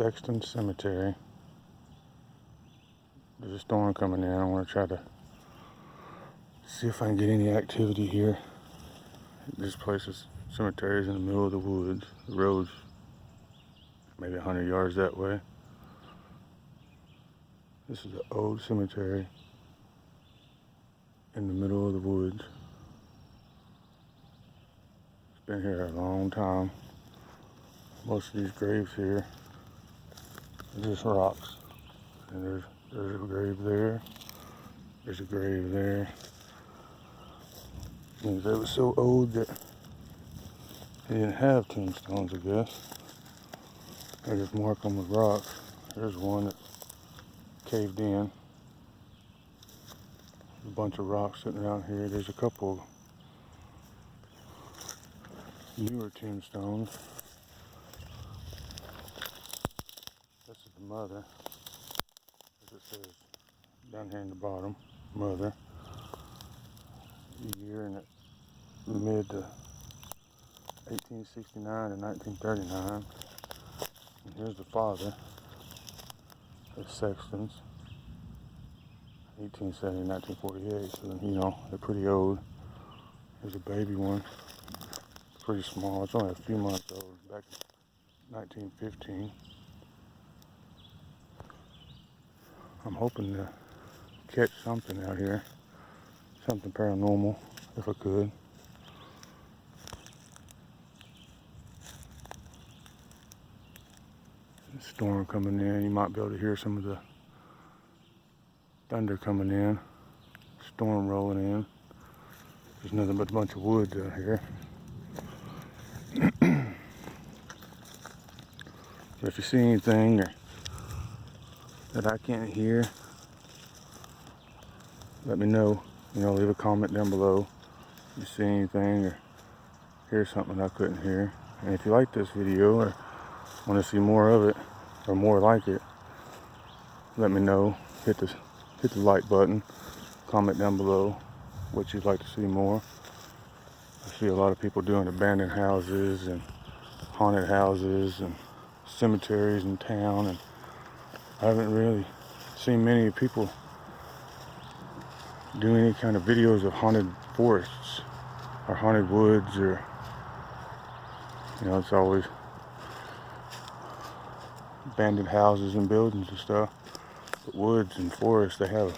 Sexton Cemetery. There's a storm coming in. I want to try to see if I can get any activity here. This cemetery is in the middle of the woods. The road's maybe 100 yards that way. This is an old cemetery in the middle of the woods. It's been here a long time. Most of these graves here are just rocks. And there's a grave there. There's a grave there. Means it was so old that they didn't have tombstones, I guess. They just mark them with rocks. There's one that caved in. A bunch of rocks sitting around here. There's a couple newer tombstones. This is the mother, as it says down here in the bottom. Mother. Year in the mid to 1869 to 1939. And here's the father. The Sextons. 1870, 1948. So you know they're pretty old. There's a baby one. Pretty small. It's only a few months old. Back in 1915. I'm hoping to catch something out here. Something paranormal, if I could. Storm coming in. You might be able to hear some of the thunder coming in. Storm rolling in. There's nothing but a bunch of woods out here. But if you see anything that I can't hear, let me know. You know, leave a comment down below if you see anything or hear something I couldn't hear. And if you like this video or want to see more of it or more like it, let me know. Hit the like button. Comment down below what you'd like to see more. I see a lot of people doing abandoned houses and haunted houses and cemeteries in town, and I haven't really seen many people do any kind of videos of haunted forests or haunted woods, or you know, it's always abandoned houses and buildings and stuff. But woods and forests, they have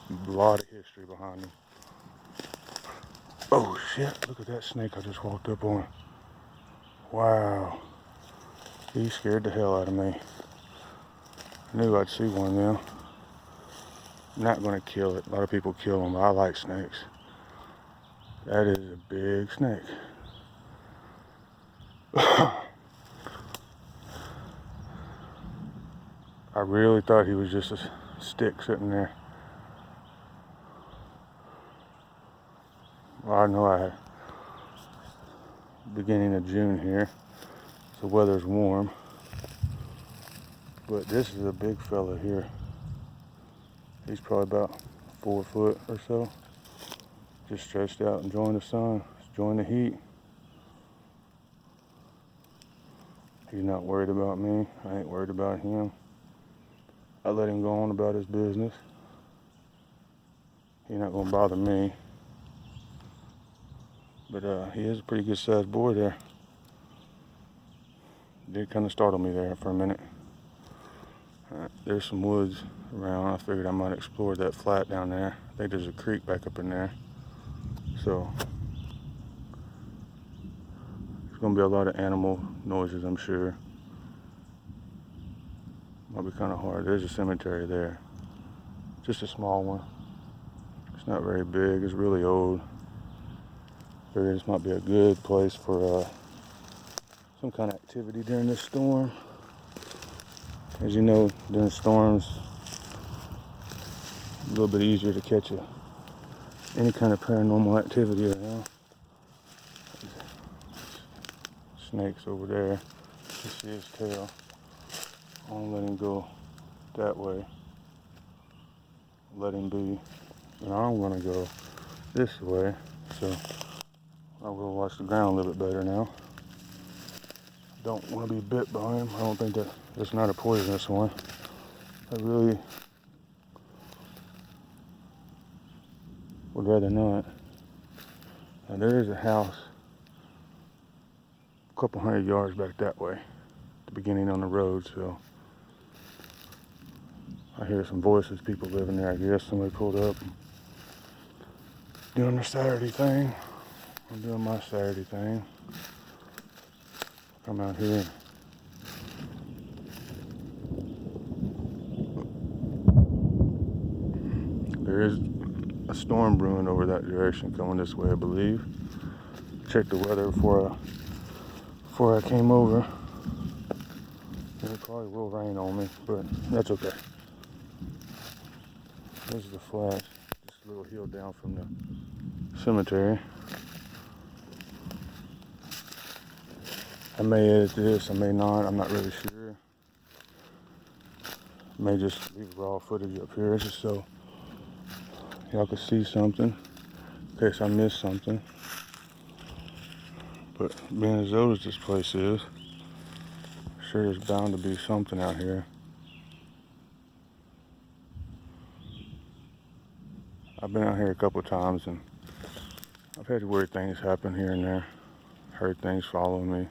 a lot of history behind them. Oh shit, look at that snake I just walked up on. Wow. He scared the hell out of me. I knew I'd see one now. I'm not gonna kill it. A lot of people kill them, but I like snakes. That is a big snake. I really thought he was just a stick sitting there. Well, I know I had beginning of June here, so the weather's warm. But this is a big fella here. He's probably about 4 foot or so. Just stretched out, enjoying the sun, enjoying the heat. He's not worried about me. I ain't worried about him. I let him go on about his business. He's not gonna bother me. But he is a pretty good sized boy there. Did kind of startle me there for a minute. There's some woods around. I figured I might explore that flat down there. I think there's a creek back up in there. So there's gonna be a lot of animal noises, I'm sure. Might be kind of hard. There's a cemetery there. Just a small one. It's not very big. It's really old. Figured this might be a good place for some kind of activity during this storm. As you know, during storms, a little bit easier to catch any kind of paranormal activity around. Snakes over there. You see his tail. I won't let him go that way. Let him be. And I'm gonna go this way, so I will watch the ground a little bit better now. don't want to be bit by him. I don't think that it's not a poisonous one. I really would rather not. Now there is a house a couple 100 yards back that way, the beginning on the road, so I hear some voices, people living there. I guess somebody pulled up doing their Saturday thing. I'm doing my Saturday thing. Come out here. There is a storm brewing over that direction coming this way, I believe. Checked the weather before I came over. And it probably will rain on me, but that's okay. This is the flat, just a little hill down from the cemetery. I may edit this, I may not, I'm not really sure. I may just leave raw footage up here just so y'all can see something, in case I missed something. But being as old as this place is, sure there's bound to be something out here. I've been out here a couple of times and I've had weird things happen here and there. Heard things following me,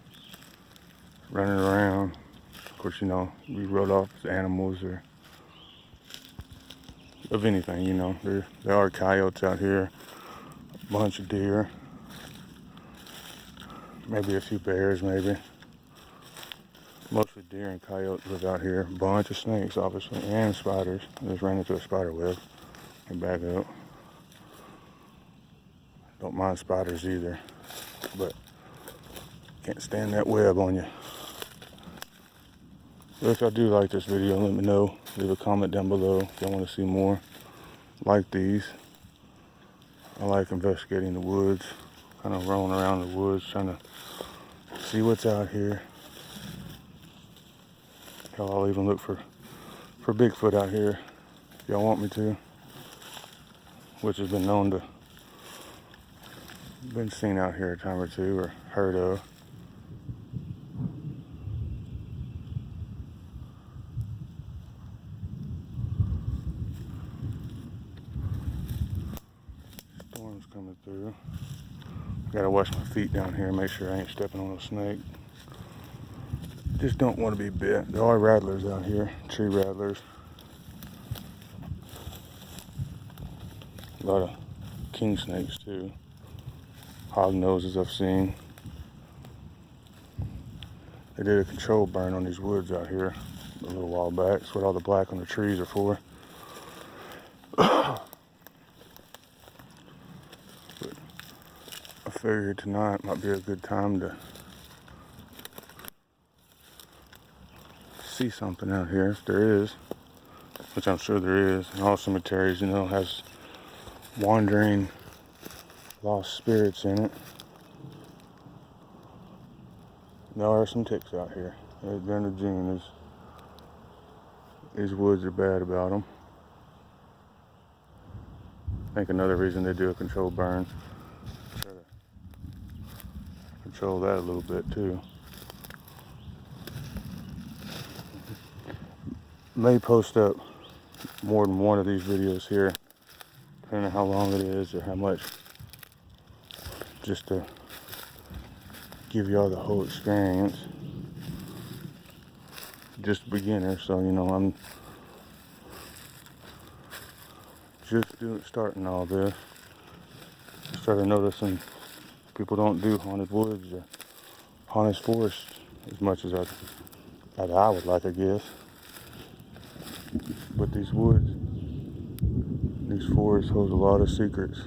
running around. Of course, you know, we rode off with animals or of anything, you know. There are coyotes out here, a bunch of deer, maybe a few bears, maybe. Mostly deer and coyotes live out here. A bunch of snakes, obviously, and spiders. I just ran into a spider web and back up. Don't mind spiders either, but can't stand that web on you. But if y'all do like this video, let me know. Leave a comment down below if y'all want to see more like these. I like investigating the woods, kind of rolling around the woods, trying to see what's out here. I'll even look for Bigfoot out here if y'all want me to, which has been known to been seen out here a time or two or heard of. Storm's coming through. Gotta wash my feet down here, make sure I ain't stepping on a snake. Just don't want to be bit. There are rattlers out here, tree rattlers. A lot of king snakes too. Hog noses I've seen. They did a control burn on these woods out here a little while back. That's what all the black on the trees are for. But I figured tonight might be a good time to see something out here, if there is, which I'm sure there is. In all cemeteries, you know, has wandering lost spirits in it. There are some ticks out here. During the June, these woods are bad about them. I think another reason they do a controlled burn, try to control that a little bit too. May post up more than one of these videos here, depending on how long it is or how much, just to give y'all the whole experience. Just a beginner, so you know, I'm just starting all this. Started noticing people don't do haunted woods or haunted forests as much as I would like, I guess. But these woods, these forests hold a lot of secrets.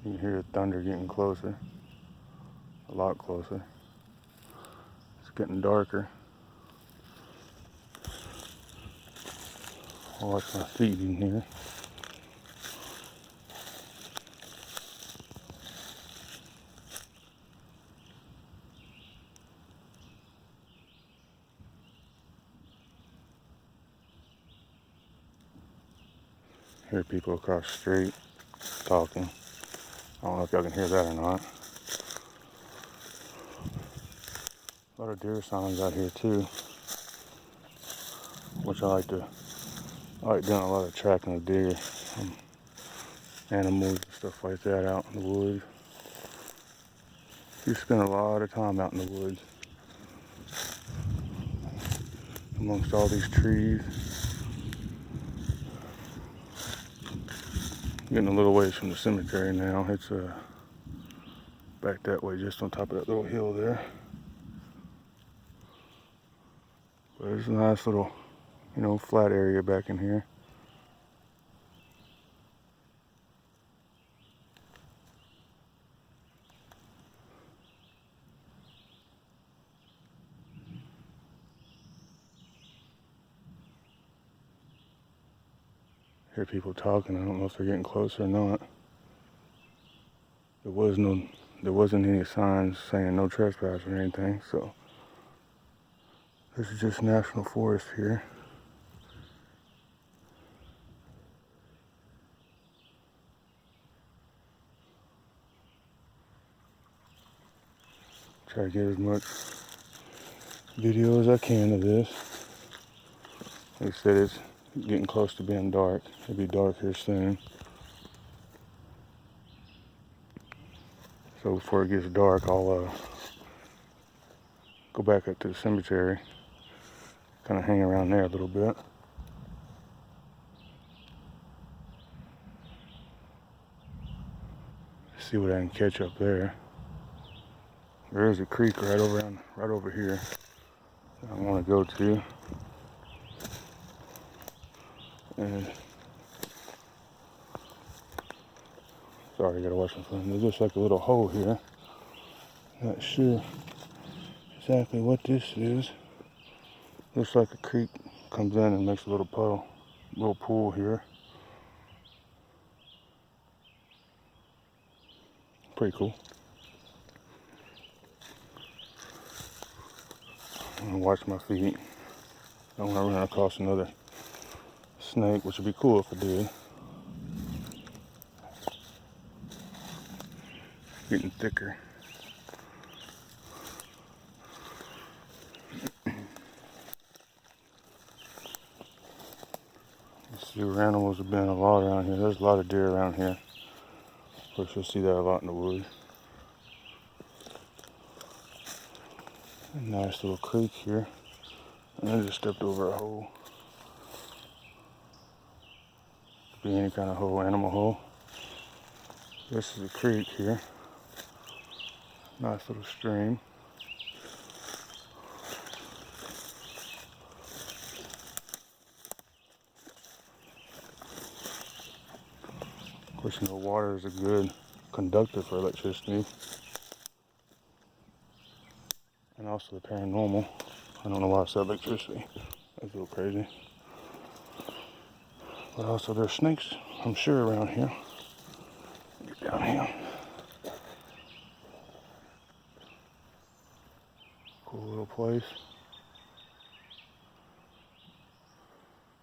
You can hear the thunder getting closer, a lot closer. It's getting darker. I'll watch my feet in here. Hear people across the street talking. I don't know if y'all can hear that or not. A lot of deer signs out here too, which I like doing a lot of tracking of deer, animals and stuff like that out in the woods. You spend a lot of time out in the woods, amongst all these trees. Getting a little ways from the cemetery now. It's back that way, just on top of that little hill there. But it's a nice little, flat area back in here. Hear people talking. I don't know if they're getting closer or not. There wasn't any signs saying no trespass or anything, so this is just national forest here. Try to get as much video as I can of this. Like I said, it's getting close to being dark. It'll be dark here soon. So before it gets dark, I'll go back up to the cemetery, kind of hang around there a little bit. See what I can catch up there. There is a creek right over here that I want to go to. And sorry, I gotta watch my phone. There's just like a little hole here. Not sure exactly what this is. Looks like a creek comes in and makes a little pool here. Pretty cool. I'm gonna watch my feet. I don't want to run across another snake, which would be cool if I did. Getting thicker. Sewer animals have been a lot around here. There's a lot of deer around here. Of course, you'll see that a lot in the woods. A nice little creek here. And I just stepped over a hole. Could be any kind of hole, animal hole. This is a creek here. Nice little stream. Of course, water is a good conductor for electricity. And also the paranormal. I don't know why I said electricity. That's a little crazy. But also there's snakes, I'm sure, around here. Get down here. Cool little place.